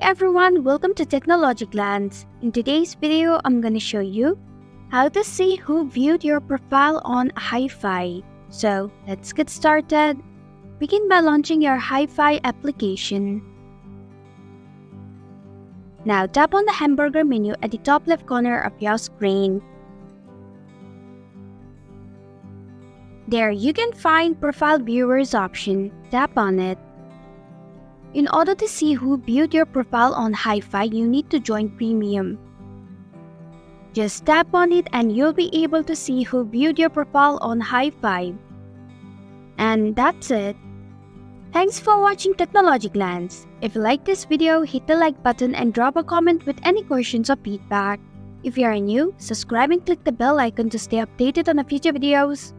everyone, welcome to Technology Glance. In today's video, I'm gonna show you how to see who viewed your profile on Hi-Fi. So let's get started. Begin by launching your Hi-Fi application. Now tap on the hamburger menu at the top left corner of your screen. There you can find Profile Viewers option. Tap on it. In order to see who viewed your profile on Hi-Fi, you need to join Premium. Just tap on it and you'll be able to see who viewed your profile on Hi-Fi. And that's it. Thanks for watching Technology Glance. If you like this video, hit the like button and drop a comment with any questions or feedback. If you are new, subscribe and click the bell icon to stay updated on the future videos.